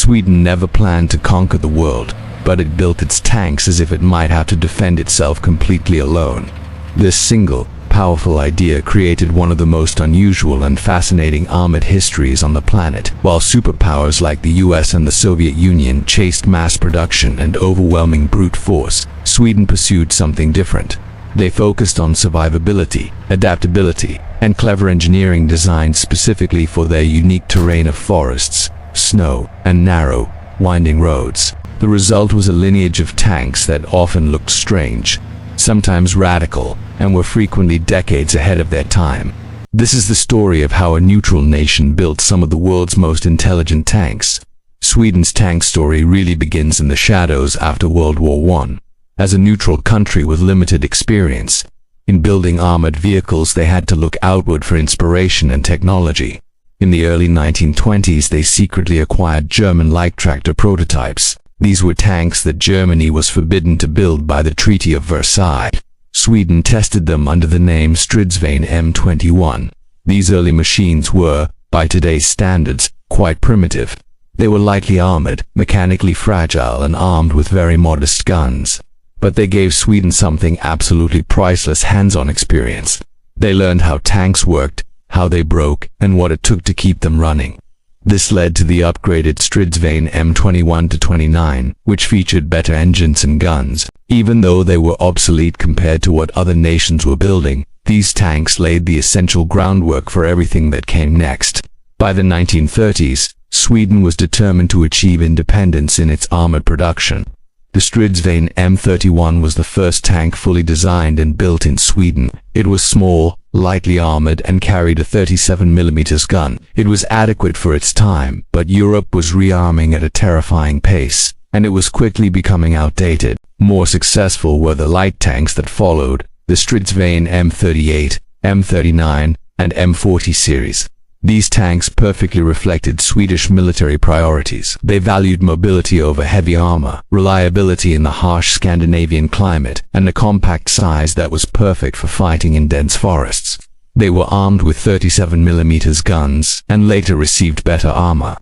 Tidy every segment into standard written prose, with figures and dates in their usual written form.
Sweden never planned to conquer the world, but it built its tanks as if it might have to defend itself completely alone. This single, powerful idea created one of the most unusual and fascinating armored histories on the planet. While superpowers like the US and the Soviet Union chased mass production and overwhelming brute force, Sweden pursued something different. They focused on survivability, adaptability, and clever engineering designed specifically for their unique terrain of forests, snow, and narrow, winding roads. The result was a lineage of tanks that often looked strange, sometimes radical, and were frequently decades ahead of their time. This is the story of how a neutral nation built some of the world's most intelligent tanks. Sweden's tank story really begins in the shadows after World War I. As a neutral country with limited experience in building armored vehicles, they had to look outward for inspiration and technology. In the early 1920s, they secretly acquired German light tractor prototypes. These were tanks that Germany was forbidden to build by the Treaty of Versailles. Sweden tested them under the name Stridsvagn M21. These early machines were, by today's standards, quite primitive. They were lightly armored, mechanically fragile, and armed with very modest guns. But they gave Sweden something absolutely priceless: hands-on experience. They learned how tanks worked, how they broke, and what it took to keep them running. This led to the upgraded Stridsvagn M21-29, which featured better engines and guns. Even though they were obsolete compared to what other nations were building, these tanks laid the essential groundwork for everything that came next. By the 1930s, Sweden was determined to achieve independence in its armored production. The Stridsvagn M31 was the first tank fully designed and built in Sweden. It was small, lightly armored, and carried a 37mm gun. It was adequate for its time, but Europe was rearming at a terrifying pace, and it was quickly becoming outdated. More successful were the light tanks that followed, the Stridsvagn M38, M39, and M40 series. These tanks perfectly reflected Swedish military priorities. They valued mobility over heavy armor, reliability in the harsh Scandinavian climate, and a compact size that was perfect for fighting in dense forests. They were armed with 37mm guns, and later received better armor.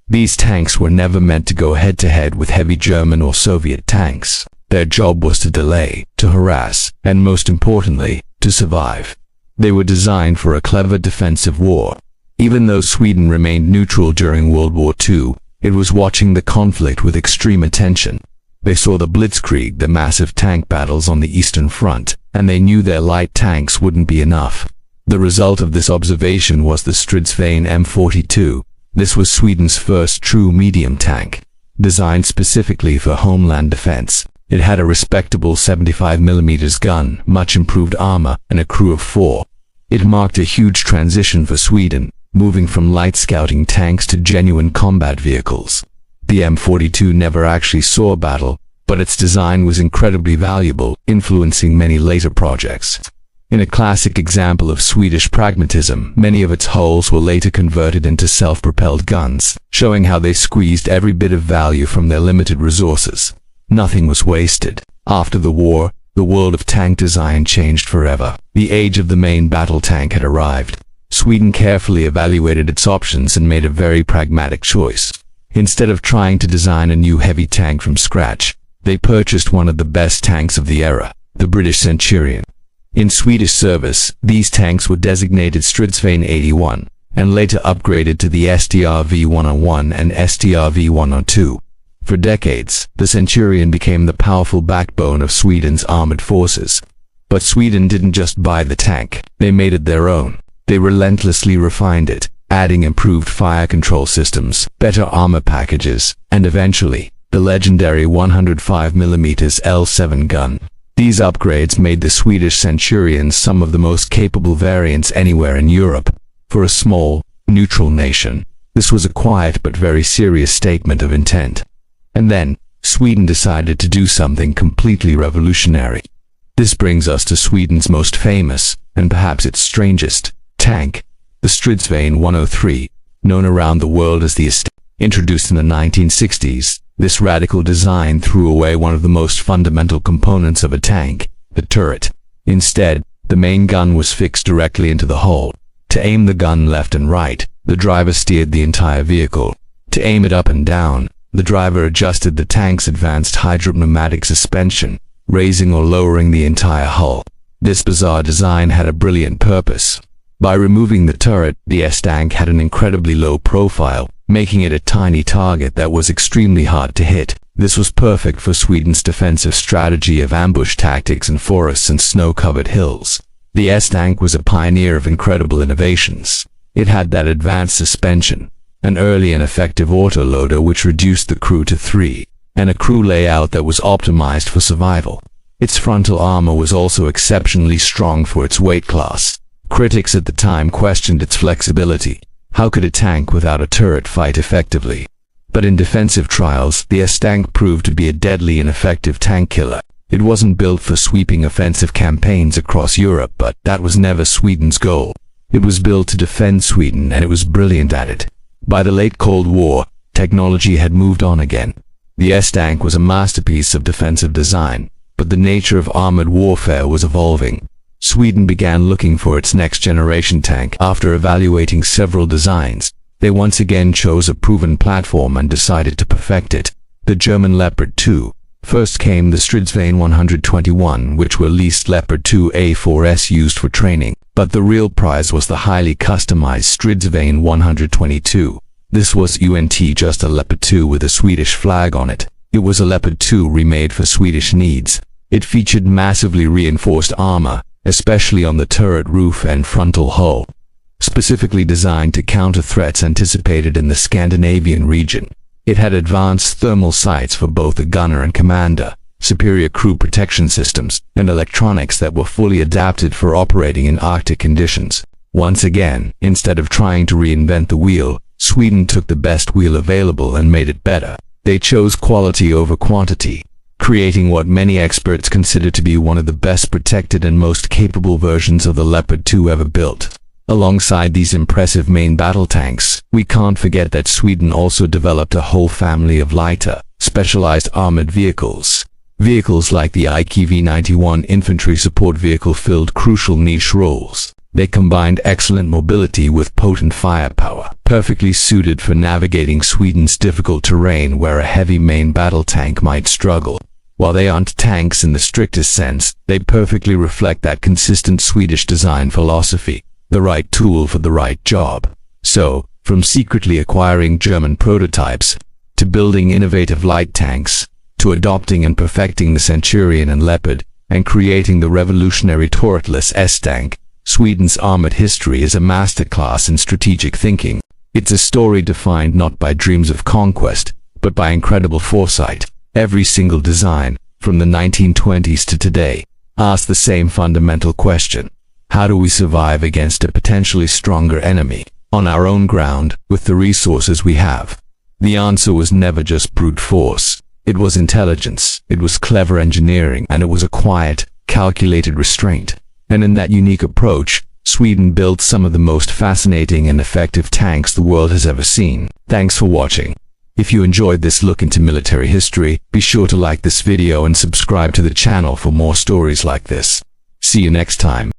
These tanks were never meant to go head-to-head with heavy German or Soviet tanks. Their job was to delay, to harass, and most importantly, to survive. They were designed for a clever defensive war. Even though Sweden remained neutral during World War II, it was watching the conflict with extreme attention. They saw the Blitzkrieg, the massive tank battles on the Eastern Front, and they knew their light tanks wouldn't be enough. The result of this observation was the Stridsvagn M42. This was Sweden's first true medium tank, designed specifically for homeland defense. It had a respectable 75mm gun, much improved armor, and a crew of 4. It marked a huge transition for Sweden, moving from light scouting tanks to genuine combat vehicles. The M42 never actually saw a battle, but its design was incredibly valuable, influencing many later projects. In a classic example of Swedish pragmatism, many of its hulls were later converted into self-propelled guns, showing how they squeezed every bit of value from their limited resources. Nothing was wasted. After the war, the world of tank design changed forever. The age of the main battle tank had arrived. Sweden carefully evaluated its options and made a very pragmatic choice. Instead of trying to design a new heavy tank from scratch, they purchased one of the best tanks of the era, the British Centurion. In Swedish service, these tanks were designated Stridsvagn 81, and later upgraded to the STRV-101 and STRV-102. For decades, the Centurion became the powerful backbone of Sweden's armored forces. But Sweden didn't just buy the tank, they made it their own. They relentlessly refined it, adding improved fire control systems, better armor packages, and eventually, the legendary 105mm L7 gun. These upgrades made the Swedish Centurion some of the most capable variants anywhere in Europe. For a small, neutral nation, this was a quiet but very serious statement of intent. And then, Sweden decided to do something completely revolutionary. This brings us to Sweden's most famous, and perhaps its strangest, tank, the Stridsvagn 103, known around the world as the Estate. Introduced in the 1960s, this radical design threw away one of the most fundamental components of a tank, the turret. Instead, the main gun was fixed directly into the hull. To aim the gun left and right, the driver steered the entire vehicle. To aim it up and down, The driver adjusted the tank's advanced hydropneumatic suspension, raising or lowering the entire hull. This bizarre design had a brilliant purpose. By removing the turret, the S-tank had an incredibly low profile, making it a tiny target that was extremely hard to hit. This was perfect for Sweden's defensive strategy of ambush tactics in forests and snow-covered hills. The S-tank was a pioneer of incredible innovations. It had that advanced suspension, an early and effective autoloader which reduced the crew to 3, and a crew layout that was optimized for survival. Its frontal armor was also exceptionally strong for its weight class. Critics at the time questioned its flexibility. How could a tank without a turret fight effectively? But in defensive trials, the S-tank proved to be a deadly and effective tank killer. It wasn't built for sweeping offensive campaigns across Europe, but that was never Sweden's goal. It was built to defend Sweden, and it was brilliant at it. By the late Cold War, technology had moved on again. The S-tank was a masterpiece of defensive design, but the nature of armored warfare was evolving. Sweden began looking for its next-generation tank. After evaluating several designs, they once again chose a proven platform and decided to perfect it. The German Leopard 2. First came the Stridsvagn 121, which were leased Leopard 2A4s used for training. But the real prize was the highly customized Stridsvagn 122. This was just a Leopard 2 with a Swedish flag on it. It was a Leopard 2 remade for Swedish needs. It featured massively reinforced armor, especially on the turret roof and frontal hull, specifically designed to counter threats anticipated in the Scandinavian region. It had advanced thermal sights for both the gunner and commander, superior crew protection systems, and electronics that were fully adapted for operating in Arctic conditions. Once again, instead of trying to reinvent the wheel, Sweden took the best wheel available and made it better. They chose quality over quantity, creating what many experts consider to be one of the best protected and most capable versions of the Leopard 2 ever built. Alongside these impressive main battle tanks, we can't forget that Sweden also developed a whole family of lighter, specialized armored vehicles. Vehicles like the IKV-91 infantry support vehicle filled crucial niche roles. They combined excellent mobility with potent firepower, perfectly suited for navigating Sweden's difficult terrain where a heavy main battle tank might struggle. While they aren't tanks in the strictest sense, they perfectly reflect that consistent Swedish design philosophy, the right tool for the right job. So, from secretly acquiring German prototypes, to building innovative light tanks, to adopting and perfecting the Centurion and Leopard, and creating the revolutionary turretless S-tank, Sweden's armored history is a masterclass in strategic thinking. It's a story defined not by dreams of conquest, but by incredible foresight. Every single design, from the 1920s to today, asks the same fundamental question. How do we survive against a potentially stronger enemy, on our own ground, with the resources we have? The answer was never just brute force. It was intelligence, it was clever engineering, and it was a quiet, calculated restraint. And in that unique approach, Sweden built some of the most fascinating and effective tanks the world has ever seen. Thanks for watching. If you enjoyed this look into military history, be sure to like this video and subscribe to the channel for more stories like this. See you next time.